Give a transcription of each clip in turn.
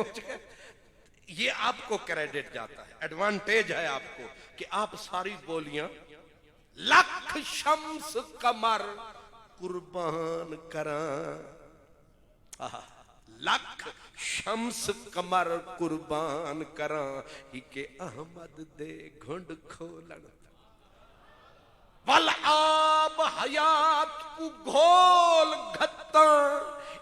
पहुंच गए। ये आपको क्रेडिट जाता है, एडवांटेज है आपको कि आप सारी बोलियां लख शम्स कमर कुर्बान करा, लख शम्स कमर कुर्बान करा ही के अहमद दे घुंड खोलन वल आब हयात को घोल घत्ता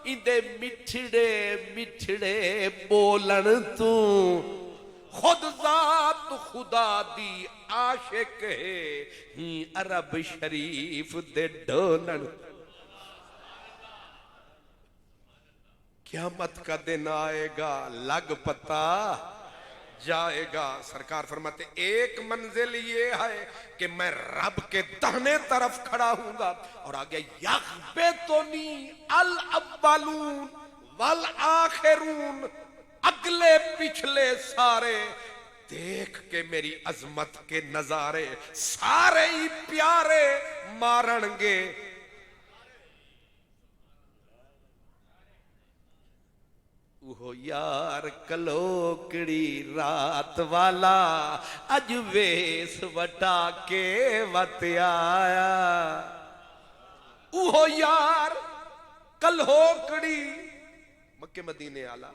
इंदे मिठड़े मिठड़े बोलन तू खुद जात खुदा दी आशिक है ही अरब शरीफ दे डोलन। क़यामत का दिन आएगा लग पता जाएगा। सरकार फरमाते एक मंजिल ये है कि मैं रब के दाहिने तरफ खड़ा हूंगा और आगे यग़बितुनी अल अव्वलून वल आखिरून, अगले पिछले सारे देख के मेरी अजमत के नजारे सारे ही प्यारे मारनगे। वो यार कलोकड़ी रात वाला अज वेस वटा के वत आया। वो यार कलोकड़ी मक्के मदीने आला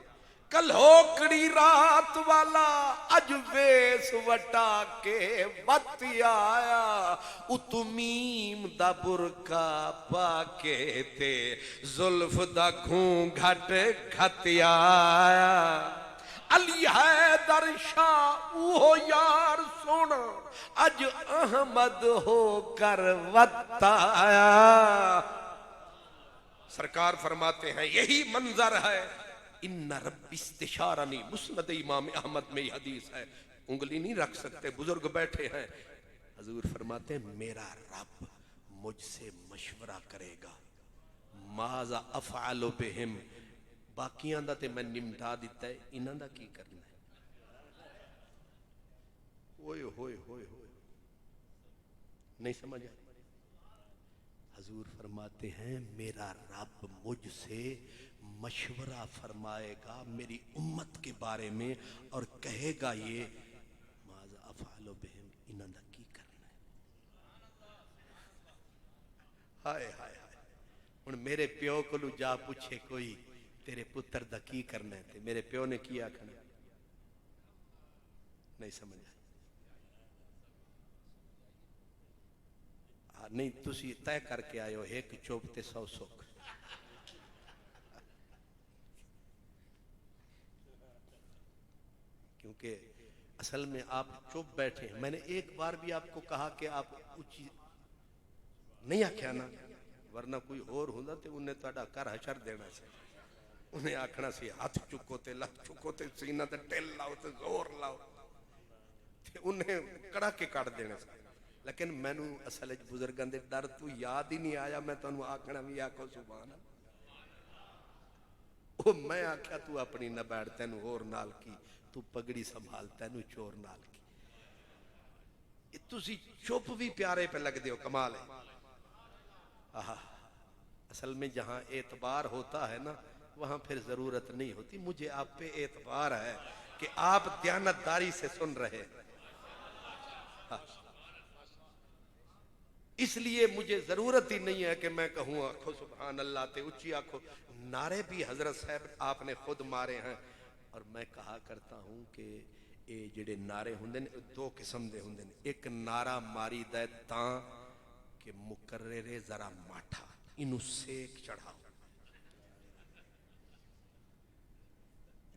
कलोकड़ी रात वाला अज वेस वटा के वत आया। उतमीम दा बुरका पाके ते जुल्फ दा घूंघट खत आया। अली हैदर शाह वो यार सोना अज अहमद होकर वत आया। सरकार फरमाते हैं यही मंजर है। इन्ना रब्बी इस्तिशारनी, मुस्नद इमाम अहमद में यह हदीस है, उंगली नहीं रख सकते, बुजुर्ग बैठे हैं। हजूर फरमाते हैं मेरा रब मुझसे मशवरा करेगा, माजा अफ़अलु बिहिम, बाकियां दा ते मैं निमटा दिता है, इन्हां दा की करना है। ओए होए होए होए, नहीं समझ आया। हजूर फरमाते हैं मेरा रब मुझसे मशवरा फरमाएगा मेरी उम्मत के बारे में और कहेगा ये माज़ा अफ़अलु बिहिम, इन्हां दा की करना है। हाय हाय हाय, हुण मेरे प्यो को जा पूछे कोई तेरे पुत्र दा की करना है, ते मेरे प्यो ने की आखना, नहीं समझ आया। नहीं तुसी तय करके आयो एक चुप ते 100 सुख। क्योंकि असल में आप चुप बैठे हैं। मैंने एक बार भी आपको कहा कि आप ऊंची नहीं आख्या ना, वरना कोई और होंदा ते उन्हें तुहाडा घर हशर देना से, उन्हें आखना सी हाथ चुको ते लत चुको ते सीना ते टिल लाओ ते जोर लाओ ते उन्हें कड़ा के काट देना से। लेकिन मैनू असल बुजुर्गों के डर तू याद ही नहीं आया, मैं तुहानू आखना भी आखो सुभान अल्लाह। ओ मैं आख्या तू अपनी न बैठ, तेनू होर नाल की, तू पगड़ी संभाल, तेनू चोर नाल की। तुसी चुप भी प्यारे पे लगते हो, कमाल है। आहा, असल में जहां एतबार होता है ना वहां फिर जरूरत नहीं होती। मुझे आप पे एतबार है कि आप दयानतदारी से सुन रहे हैं, इसलिए मुझे जरूरत ही नहीं है कि मैं कहूँ आखो सुभान अल्लाह ते उच्ची आखो। नारे भी हजरत साहब आपने खुद मारे हैं। और मैं कहा करता हूँ कि ये जिहड़े नारे हुंदे ने दो किस्म दे हुंदे ने। एक नारा मारी दा तां कि मुकर्ररे जरा माठा, इनू सेक चढ़ाओ,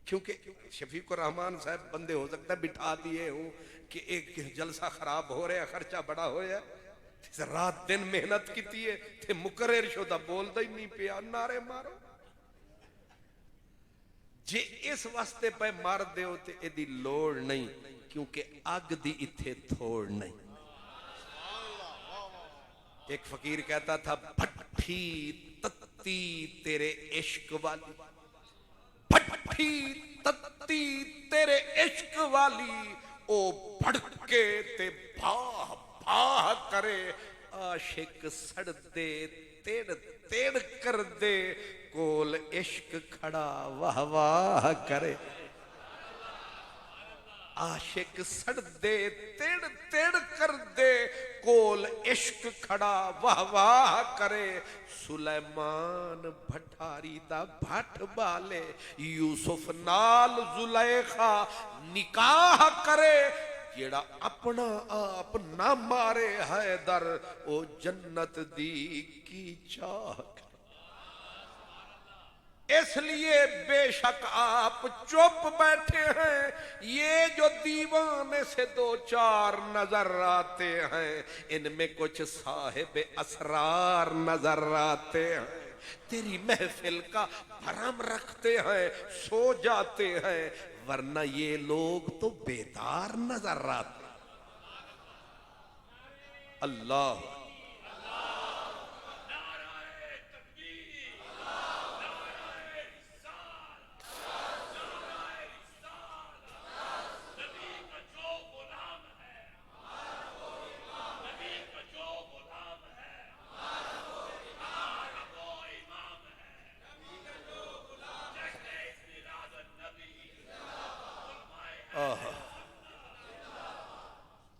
क्योंकि शफीकुर रहमान साहब बंदे हो सकता है बिठा दिए हूं कि एक जलसा खराब हो रहा है, खर्चा बड़ा होया, रात दिन मेहनत की है, मुकर्रर शुदा बोलदा ही नहीं पिया, नारे मारो। जे इस वास्ते पे मार दो तो एदी लोड़ नहीं, क्योंकि अग दी इत्थे थोड़ नहीं। एक फकीर कहता था भट्ठी तत्ती तेरे इश्क वाली, भट्ठी तत्ती तेरे इश्क वाली, ओ भड़के ते भाह भाह करे, आशिक सड़ दे तेड़ तेड़ कर दे, कोल इश्क खड़ा वाह वाह करे। आशिक सड़ दे तेड़ तेड़ कर दे कोल इश्क खड़ा वाह वाह करे सुलेमान भठारी दा भट बाले यूसुफ नाल जुलेखा निकाह करे जेड़ा अपना आप ना मारे हैदर ओ जन्नत दी की चाह। इसलिए बेशक आप चुप बैठे हैं, ये जो दीवाने से दो चार नजर आते हैं इनमें कुछ साहिब असरार नजर आते हैं, तेरी महफिल का भरम रखते हैं, सो जाते हैं, वरना ये लोग तो बेदार नजर आते। अल्लाह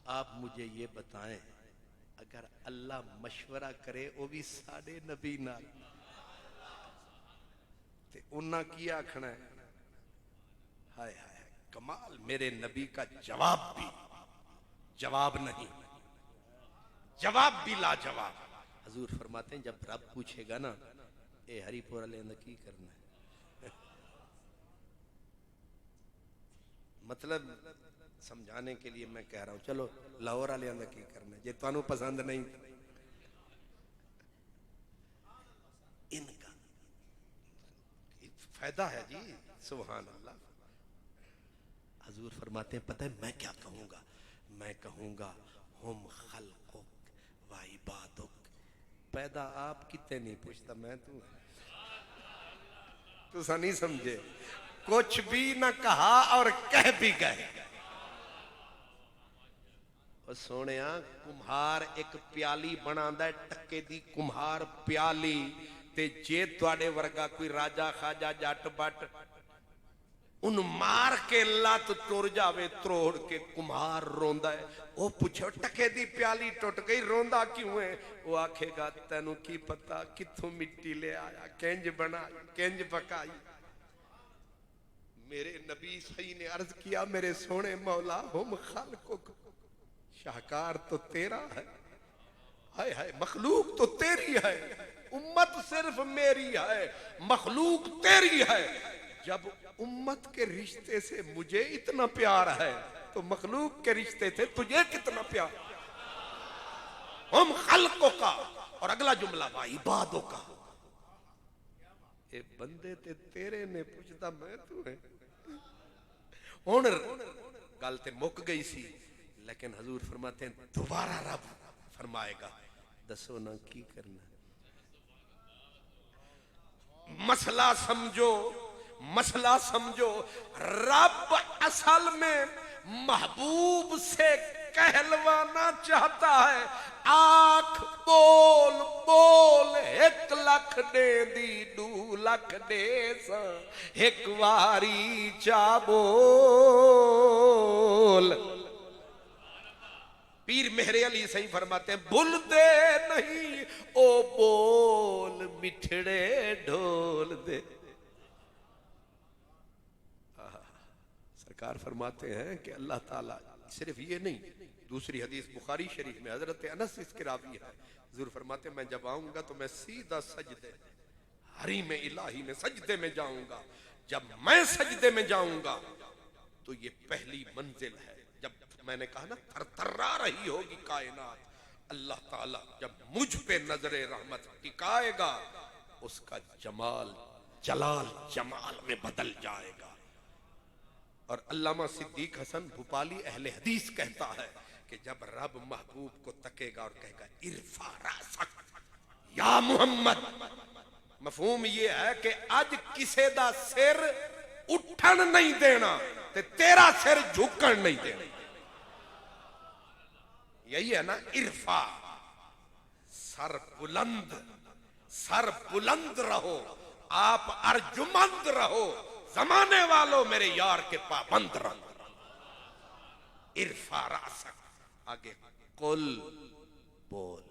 आप मुझे ये बताएं, अगर अल्लाह मशवरा करे वो भी साढ़े नबी नाल ते उन्ना की आखना है? हाय हाय कमाल, मेरे नबी का जवाब भी जवाब नहीं, जवाब भी लाजवाब। हजूर फरमाते हैं जब रब पूछेगा ना ए हरिपुर लेंदा की करना है मतलब समझाने के लिए मैं कह रहा हूं, चलो लाहौर वाले अंदर की करना जे तुहानू पसंद नहीं इनका फायदा है जी। सुभान अल्लाह। हजूर फरमाते हैं पता है मैं क्या कहूंगा? मैं कहूंगा हम खल्कुक व इबादुक, पैदा आप कितने नहीं पूछता मैं तू सा नहीं समझे, कुछ भी ना कहा और कह भी गए। सोने कुम्हार एक प्याली बनांदा टक्के दी कुम्हार प्याली, ते जे तुहाडे वर्गा कोई राजा खाजा जट बट उन मार के लत तुर जावे त्रोड़ के कुम्हार रोंदा है। वो पूछो टके दी प्याली टुट गई रोंदा क्यों है? वो आखेगा तेनू की पता किथों मिट्टी ले आया, किंज बनाई किंज पकाई। मेरे नबी सही ने अर्ज किया मेरे सोने मौला हम खालकुक, शाहकार तो तेरा है, हाय हाय मखलूक तो तेरी है, उम्मत सिर्फ मेरी है, मखलूक तेरी है। जब उम्मत के रिश्ते से मुझे इतना प्यार है तो मखलूक के रिश्ते से तुझे कितना प्यार। हम खल्कों का, और अगला जुमला वा इबादों का, ए बंदे ते तेरे ने पूछता मैं तू है। हुण गल ते मुक गई सी, लेकिन हजूर फरमाते हैं दोबारा रब फरमाएगा दसो ना की करना। मसला समझो, मसला समझो। रब असल में महबूब से कहलवाना चाहता है, आख बोल बोल 1 लाख दे दी 2 लाख दे सा एक वारी चा बोल। पीर मेहरे अली सही फरमाते हैं भूल दे नहीं ओ बोल मिठड़े ढोल दे। सरकार फरमाते हैं कि अल्लाह ताला सिर्फ ये नहीं, दूसरी हदीस बुखारी शरीफ में हजरत अनस इसके रावी है, हुजूर फरमाते हैं मैं जब आऊंगा तो मैं सीधा सजदे हरी में इलाही में सजदे में जाऊंगा। जब मैं सजदे में जाऊंगा तो ये पहली मंजिल है। जब मैंने कहा ना थरथरा रही होगी कायनात, अल्लाह ताला जब मुझ पे नजरे रहमत टिकाएगा उसका जमाल जलाल जमाल में बदल जाएगा। और अल्लामा सिद्दीक हसन भोपाली अहले हदीस कहता है कि जब रब महबूब को तकेगा और कहेगा इरफा रासक या मुहम्मद, मफहूम ये है कि आज किसे दा सिर उठन नहीं देना ते तेरा सिर झुकन नहीं देना। यही है ना इरफा, सर बुलंद रहो, आप अर्जुमंद रहो, जमाने वालों मेरे यार के पाबंद रहो। इरफा रासक, आगे कुल बोल।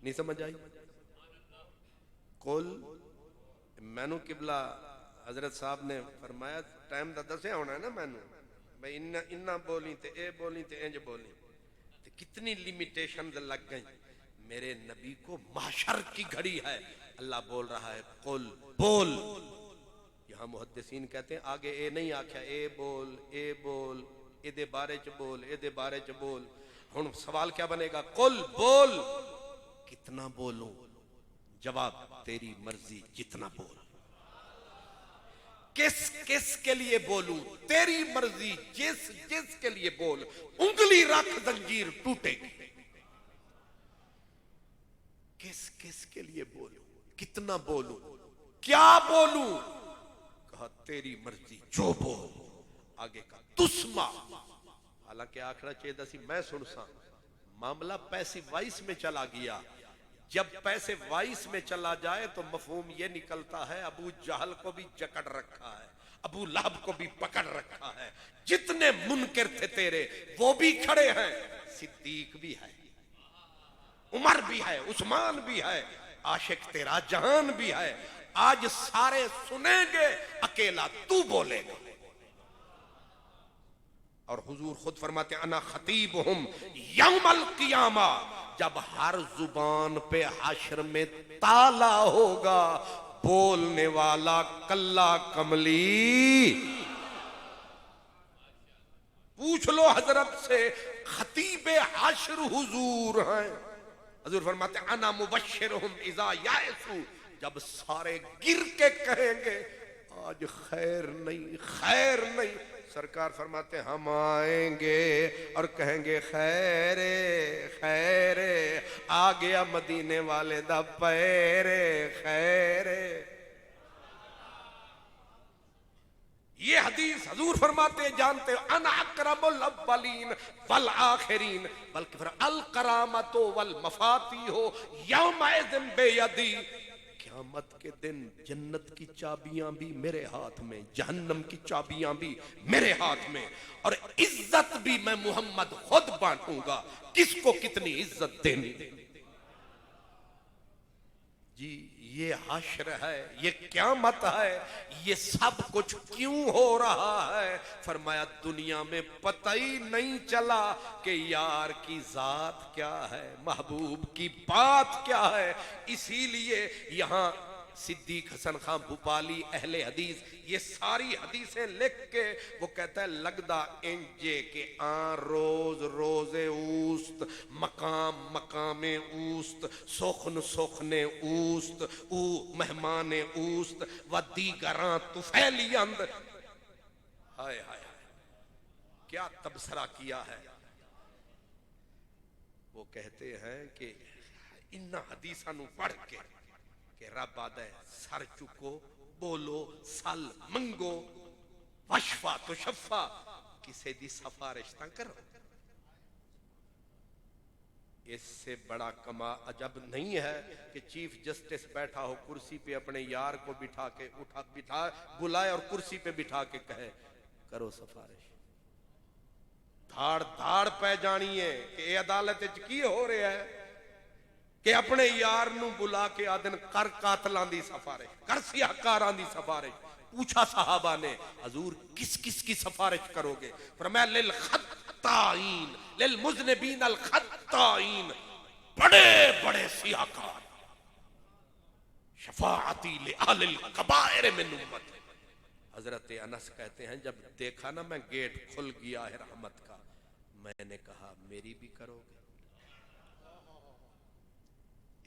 नहीं समझ आई? कुल मैनू किबला हजरत साहब ने फरमाया टाइम का दसिया होना है ना मैनू, भाई इन्ना इन्ना बोली ते ए बोली ते इंज बोली, ते कितनी लिमिटेशन लग गई। मेरे नबी को माशर की घड़ी है, अल्लाह बोल रहा है कुल बोल। यहाँ मुहद्दिसीन कहते हैं आगे ए नहीं आख्या, ए बोल एदे बारे च बोल, एदे बारे च बोल। हुन सवाल क्या बनेगा? कुल बोल, कितना बोलूं? जवाब तेरी मर्जी, जितना बोल। किस किस के लिए बोलूं? तेरी मर्जी, जिस जिस के लिए बोल। उंगली रख जंजीर टूटेगी। किस किस के लिए बोलूं? कितना बोलूं? क्या बोलूं? कहा तेरी मर्जी, जो बोल। आगे का तुस्मा, हालांकि आखड़ा चाहिए सी मैं सुन सा, मामला पैसे वाइस में चला गया। जब पैसे वाइस में चला जाए तो मफहूम यह निकलता है अबू जहल को भी जकड़ रखा है, अबू लहब को भी पकड़ रखा है, जितने मुनकिर थे तेरे वो भी खड़े हैं, सिद्दीक भी है, उमर भी है, उस्मान भी है, आशिक तेरा जहान भी है। आज सारे सुनेंगे, अकेला तू बोलेगा। और हुजूर खुद फरमाते अना खतीबुहुम यौमल क़ियामा, जब हर जुबान पे हश्र में ताला होगा, बोलने वाला कल्ला कमली। पूछ लो हजरत से, खतीबे हश्र हुजूर हैं। हुजूर फरमाते अना मुबश्शिरुहुम इज़ा याइसु, जब सारे गिर के कहेंगे आज खैर नहीं, खैर नहीं, सरकार फरमाते हम आएंगे और कहेंगे खैरे खैरे, आ गया मदीने वाले दा पैरे खैरे। ये हदीस हुजूर फरमाते हैं, जानते हो अना अकरमुल अव्वलीन वल आखिरीन, बल्कि फिर अल करामतो वल मफातीहो यौमइज़िन बेयदी, क़यामत के दिन जन्नत की चाबियां भी मेरे हाथ में, जहन्नम की चाबियां भी मेरे हाथ में, और इज्जत भी मैं मोहम्मद खुद बांटूंगा, किसको कितनी इज्जत देनी। जी ये हश्र है, ये क़यामत है, ये सब कुछ क्यों हो रहा है? फरमाया दुनिया में पता ही नहीं चला कि यार की जात क्या है, महबूब की बात क्या है। इसीलिए यहां सिद्दीक हसन खां भूपाली अहले हदीस ये सारी हदीसें लिख के वो कहता है लगदा इंजे के आ रोज रोजे ऊस्त, मकाम मकामे ऊस्त, सोखन सोखने ऊस्त, ऊ मेहमाने ऊस्त व दीगरां तुफैलियंद। हाय हाय क्या तबसरा किया है। वो कहते हैं कि इन्ना हदीसा नू पढ़ के रब आदा सर चुको, बोलो, सल मंगो, वशफा तो शफा, किसी दी सिफारिश ना करो। इससे बड़ा कमा अजब नहीं है कि चीफ जस्टिस बैठा हो कुर्सी पे, अपने यार को बिठा के बिठा बुलाए और कुर्सी पे बिठा के कहे करो सिफारिश। धाड़ धाड़ पै जानी है कि अदालत की हो रहा है कि अपने यार नू बुला के आदन कर कातलां दी सिफारिश, कर सियाकारां दी सिफारिश। पूछा सहाबा ने हजूर किस किस की सिफारिश करोगे? फरमाया लिल खत्ताइन लिल मुज़निबीन अल खत्ताइन, बड़े बड़े सियाकार, शफाअती लि अहलिल कबाइर मिन उम्मत। हजरत अनस कहते हैं जब देखा ना मैं गेट खुल गया है रहमत का, मैंने कहा मेरी भी करोगे?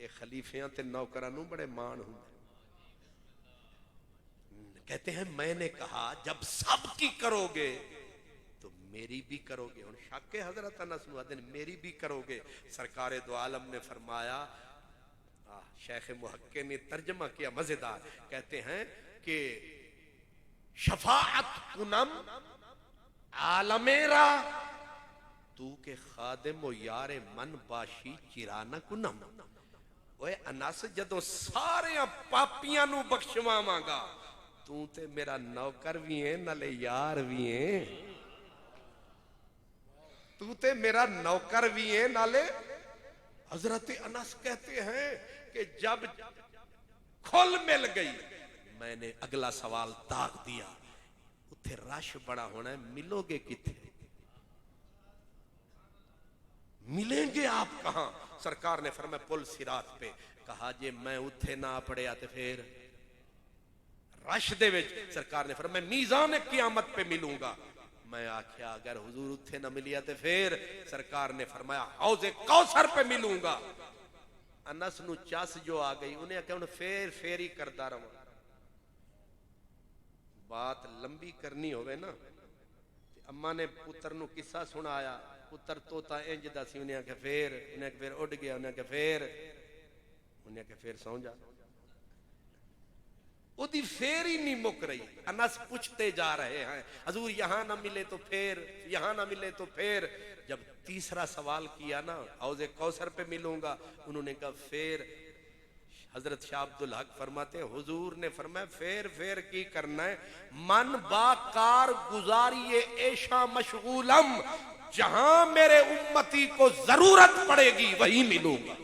ये खलीफियां ते नौकरां नू बड़े मान हुंदे। कहते हैं मैंने कहा जब सबकी करोगे तो मेरी भी करोगे। और शक है हजरत अनस मुअद्दिन मेरी भी करोगे? सरकार दो आलम ने फरमाया, शेख मुहक्के ने तर्जमा किया मजेदार, कहते हैं कि शफाअत कुनम आलमेरा तू के खादिम ओ यारे मन बाशी चिराना कुनम। ओए अनस जदों सारे पापियां नू बख्शवावांगा, तू ते मेरा नौकर भी है नाले यार भी है। तू ते मेरा नौकर भी है नाले। हजरत अनस कहते हैं कि जब खुल मिल गई मैंने अगला सवाल दाग दिया, उथे रश बड़ा होना है, मिलोगे किथे, मिलेंगे आप कहां? सरकार ने फरमाया पुल सिरात पे। कहा जे मैं उथे ना पड़िया तो फिर रश दे विच। सरकार ने फरमाया मीज़ान क़यामत पे मिलूंगा। मैं आख्या अगर हुजूर उथे ना मिलिया तो फिर? सरकार ने फरमाया हौज़े कौसर पे मिलूंगा। अनस नू चस जो आ गई, उन्हें आख्या हुण फेर ही करदा रहां। बात लंबी करनी होवे ना, अम्मा ने पुत्र नू किस्सा सुनाया, पुत्र तोता इंज दसी, उन्हें आख्या फिर, उन्हें फिर उड़ गया, उन्हें आख्या फिर, उन्हें आख्या फिर सौ जा। उदी फेर ही नहीं मुक रही। अनस पूछते जा रहे हैं हजूर यहां ना मिले तो फिर, यहां ना मिले तो फिर। जब तीसरा सवाल किया ना हौज़े कौसर पे मिलूंगा, उन्होंने कहा फिर। हजरत शाह अब्दुल हक फरमाते हुजूर ने फरमाया फेर की करना है, मन बाकार गुजारिए ऐशा मशगूलम, जहां मेरे उम्मती को जरूरत पड़ेगी वहीं मिलूंगा।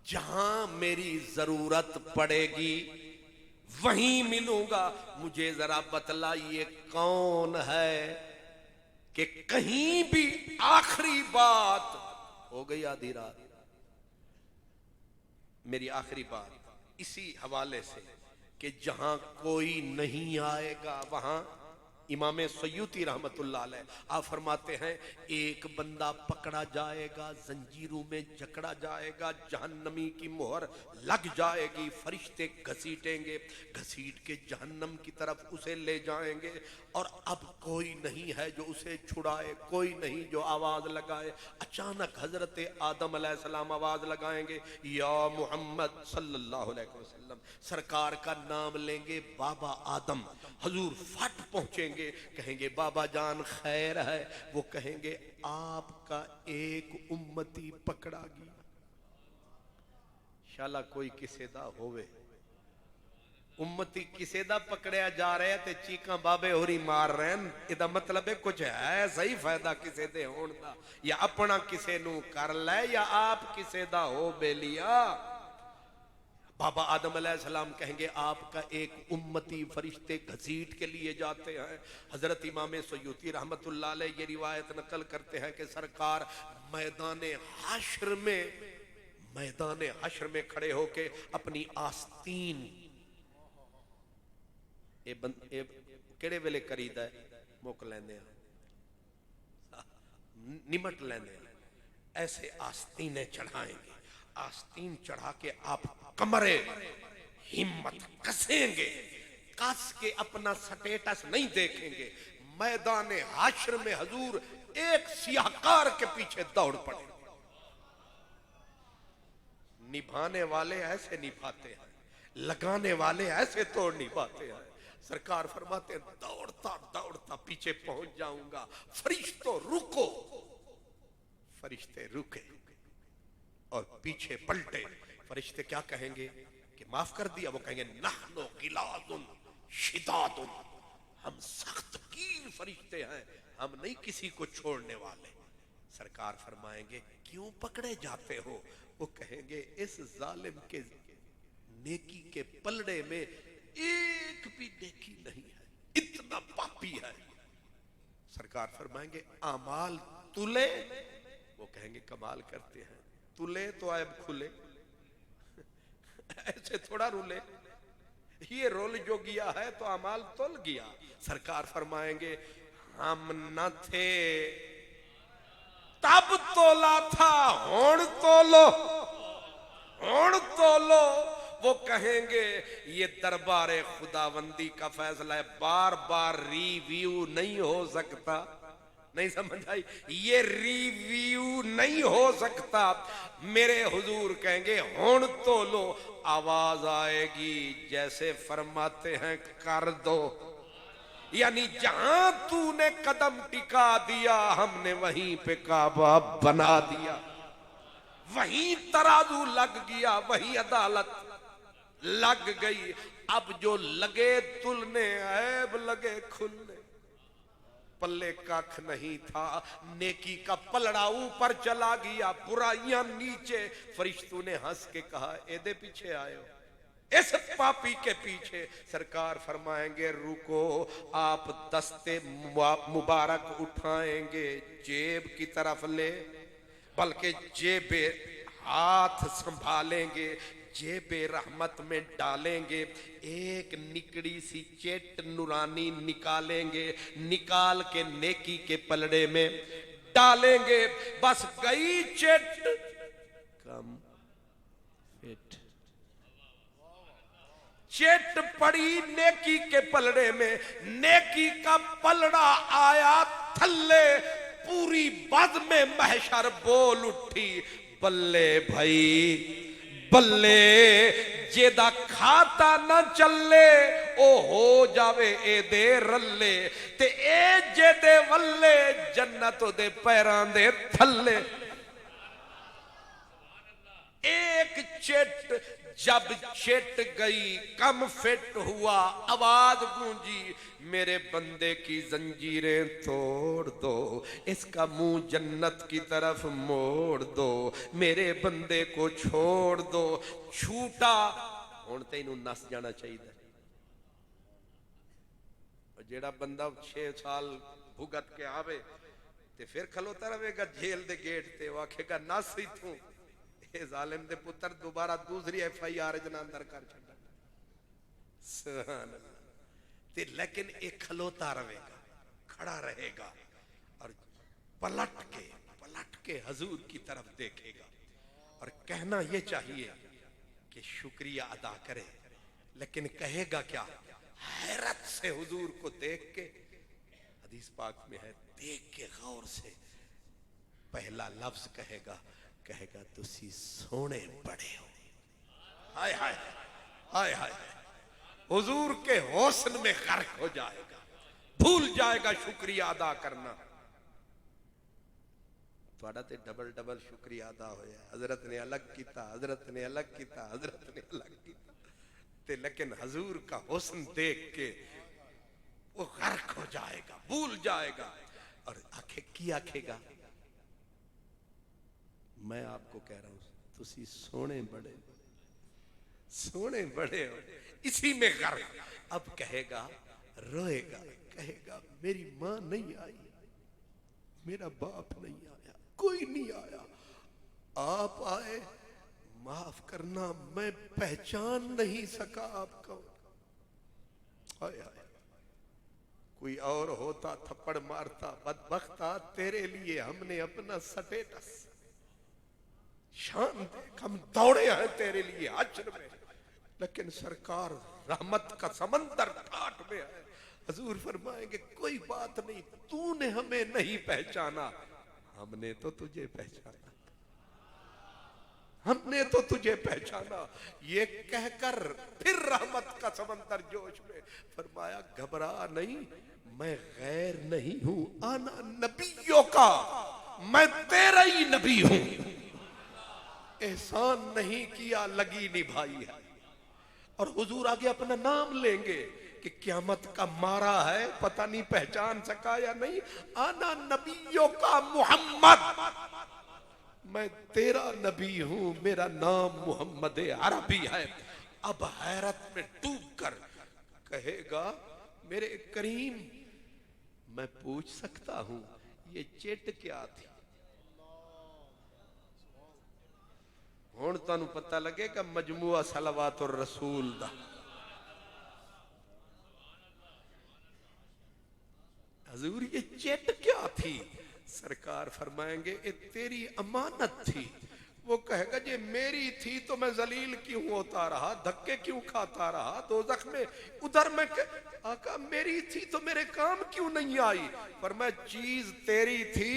जहां मेरी जरूरत पड़ेगी वहीं मिलूंगा। मुझे जरा बतलाइए कौन है कि कहीं भी आखिरी बात हो गई आधी रात। मेरी आखिरी बात इसी हवाले से कि जहां कोई नहीं आएगा वहां इमाम सयूती रहमतुल्लाह अलैह आप फरमाते हैं एक बंदा पकड़ा जाएगा, जंजीरों में जकड़ा जाएगा, जहन्नमी की मोहर लग जाएगी, फरिश्ते घसीटेंगे, घसीट के जहन्नम की तरफ उसे ले जाएंगे और अब कोई नहीं है जो उसे छुड़ाए, कोई नहीं जो आवाज लगाए। अचानक हजरत आदम अलैहिस्सलाम आवाज लगाएंगे या मोहम्मद सल्लल्लाहु अलैहि वसल्लम, सरकार का नाम लेंगे बाबा आदम, हजूर फट पहुंचेंगे, कहेंगे बाबा जान खैर है, वो कहेंगे आपका एक उम्मती पकड़ा गया। शाला कोई किसे दा होवे उम्मती किसे दा पकड़िया जा रहा है ते चीका बाबे होरी मार रहे हैं, इदा मतलब है कुछ है सही फायदा किसे दे होण दा, या अपना किसे नू कर ले या आप किसे दा हो बेलिया। बाबा आदम अलैहिस्सलाम कहेंगे आपका एक उम्मती, फरिश्ते घसीट के लिए जाते हैं। हजरत इमाम सयूती रहमतुल्लाह अलैह ये रिवायत नकल करते हैं कि सरकार मैदान हश्र में खड़े होके अपनी आस्तीन केड़े वेले करीदा है मुक लेंदे निमट लेंदे, ऐसे आस्तीनें चढ़ाएंगे। आस्तीन चढ़ा के आप कमरे हिम्मत कसेंगे, कस के अपना स्टेटस नहीं देखेंगे। मैदान हाशर में हजूर एक सियाहकार के पीछे दौड़ पड़े। निभाने वाले ऐसे निभाते हैं, लगाने वाले ऐसे तोड़ निभाते हैं। सरकार फरमाते दौड़ता दौड़ता पीछे पहुंच जाऊंगा, फरिश्तों रुको। फरिश्ते रुके और पीछे पलटे। फरिश्ते क्या कहेंगे कि माफ कर दिया? वो कहेंगे नहनु गिलादुन शिदादुन, हम सख्त कील फरिश्ते हैं, हम नहीं किसी को छोड़ने वाले। सरकार फरमाएंगे क्यों पकड़े जाते हो? वो कहेंगे इस जालिम के नेकी के पलड़े में एक भी नेकी नहीं है, इतना पापी है। सरकार फरमाएंगे आमाल तुले? वो कहेंगे कमाल करते हैं, तुले तो अब खुले, ऐसे थोड़ा रुले, ये रोल जो गया है तो अमाल तुल गया। सरकार फरमाएंगे हम न थे तब तोला था, होण तोलो, होण तोलो। वो कहेंगे ये दरबारे खुदावंदी का फैसला है, बार बार रिव्यू नहीं हो सकता। नहीं समझ आई? ये रिव्यू नहीं हो सकता। मेरे हुजूर कहेंगे होण तो लो, आवाज आएगी जैसे फरमाते हैं कर दो, यानी जहां तूने कदम टिका दिया हमने वहीं पे काबा बना दिया, वहीं तराजू लग गया, वहीं अदालत लग गई। अब जो लगे तुलने ऐब लगे खुलने, पल्ले कख नहीं था, नेकी का पलड़ा ऊपर चला गया, बुराइयां नीचे। फरिश्तों ने हंस के कहा एदे पीछे आयो, इस पापी के पीछे। सरकार फरमाएंगे रुको, आप दस्ते मुबारक उठाएंगे, जेब की तरफ ले, बल्कि जेबे हाथ संभालेंगे, जेबे रहमत में डालेंगे। एक निकड़ी सी चेट नूरानी निकालेंगे, निकाल के नेकी के पलड़े में डालेंगे। बस गई चेट कम फिट, चेट पड़ी नेकी के पलड़े में, नेकी का पलड़ा आया थल्ले। पूरी बद में महशर बोल उठी, बल्ले भाई बल्ले, जेदा खाता न चले ओ हो जावे ए दे रले, ते ए जेदे वल्ले जन्नत दे पैरां दे थल्ले। एक चेट जब चेट गई, कम फिट हुआ, आवाज गूंजी, मेरे बंदे की जंजीरें तोड़ दो, इसका मुंह जन्नत की तरफ मोड़ दो, मेरे बंदे को छोड़ दो। छूटा हुण तैनू नस जाना चाहिए। जेड़ा बंदा 6 साल भुगत के आवे ते फिर खलोता रहेगा जेल दे गेट ते, आखेगा नस इथों, जालिम दे पुत्र दोबारा दूसरी FIR जना अंदर कर छड़ा। सुभान अल्लाह। ते लेकिन एक खलोता रहेगा, खड़ा रहेगा और पलट के हजूर की तरफ देखेगा और कहना यह चाहिए कि शुक्रिया अदा करे, लेकिन कहेगा क्या? हैरत से हुजूर को देख के, हदीस पाक में है, देख के गौर से पहला लफ्ज कहेगा तुसी सोने बड़े हो। हाय हाय हाय हाय, हुजूर के हुस्न में गर्क हो जाएगा, भूल जाएगा शुक्रिया अदा करना। थोड़ा ते डबल शुक्रिया अदा होया, हजरत ने अलग किया, हजरत ने अलग किया, हजरत ने अलग किया, ते लेकिन हजूर का हुस्न देख के वो गर्क हो जाएगा, भूल जाएगा और आखेगा मैं आपको कह रहा हूं तुसी सोने बड़े हो। इसी में गर्क। अब कहेगा, रोएगा, कहेगा मेरी मां नहीं आई, मेरा बाप नहीं आया, कोई नहीं आया, आप आए, माफ करना मैं पहचान नहीं सका आपको। हाय हाय, कोई और होता थप्पड़ मारता, बदबख्ता तेरे लिए हमने अपना स्टेटस शान देख, हम दौड़े हैं तेरे लिए हश्र में, लेकिन सरकार रहमत का समंदर ठाट में है। हजूर फरमाएंगे कोई बात नहीं, तूने हमें नहीं पहचाना, हमने तो तुझे पहचाना, हमने तो तुझे पहचाना। ये कहकर फिर रहमत का समंदर जोश में फरमाया घबरा नहीं, मैं गैर नहीं हूं, आना नबियों का, मैं तेरा ही नबी हूं। एहसान नहीं किया लगी निभाई है। और हुजूर आगे अपना नाम लेंगे कि क्यामत का मारा है, पता नहीं पहचान सका या नहीं, आना नबियों का मोहम्मद, मैं तेरा नबी हूं, मेरा नाम मोहम्मद अरबी है। अब हैरत में डूब कर कहेगा मेरे करीम, मैं पूछ सकता हूं ये चेट क्या थी? हुण तुहानू पता लगेगा मजमुआ सलवातुर रसूल दा। हजूर ये चेट क्या थी? सरकार फरमाएंगे ये तेरी अमानत थी। वो कहेगा जे मेरी थी तो मैं जलील क्यों होता रहा, धक्के क्यों खाता रहा दोज़ख में, उधर मैं आका मेरी थी तो मेरे काम क्यों नहीं आई? पर मैं चीज तेरी थी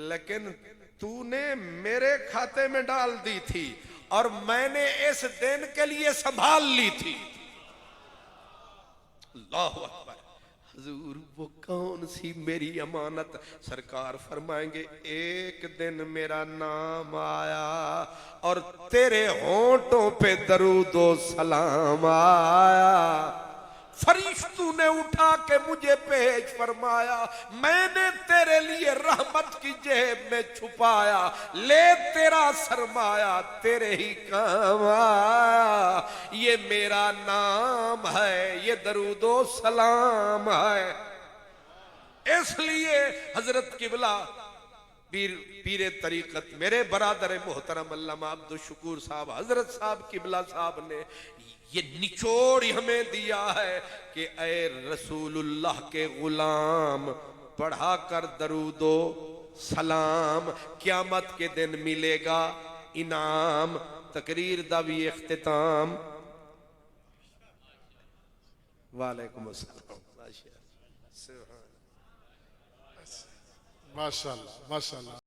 लेकिन तूने मेरे खाते में डाल दी थी और मैंने इस दिन के लिए संभाल ली थी। अल्लाहु अकबर। हजूर वो कौन सी मेरी अमानत? सरकार फरमाएंगे एक दिन मेरा नाम आया और तेरे होंठों पे दरूदो सलाम आया, फरिश्तों ने उठा के मुझे पेश फरमाया, मैंने तेरे लिए रहमत की जेब में छुपाया, ले तेरा सरमाया तेरे ही काम आया, ये मेरा नाम है, ये दरूदो सलाम है। इसलिए हजरत किबला पीरे तरीकत मेरे बरादर मोहतरम अल्लामा अब्दुल शुकूर साहब हजरत साहब किबला साहब ने ये निचोड़ हमें दिया है कि ए रसूलुल्लाह के गुलाम पढ़ा कर दरूदो सलाम, क़यामत के दिन मिलेगा इनाम। तकरीर दा भी इख्तिताम। वालेकुम अस्सलाम। माशाअल्लाह माशाअल्लाह।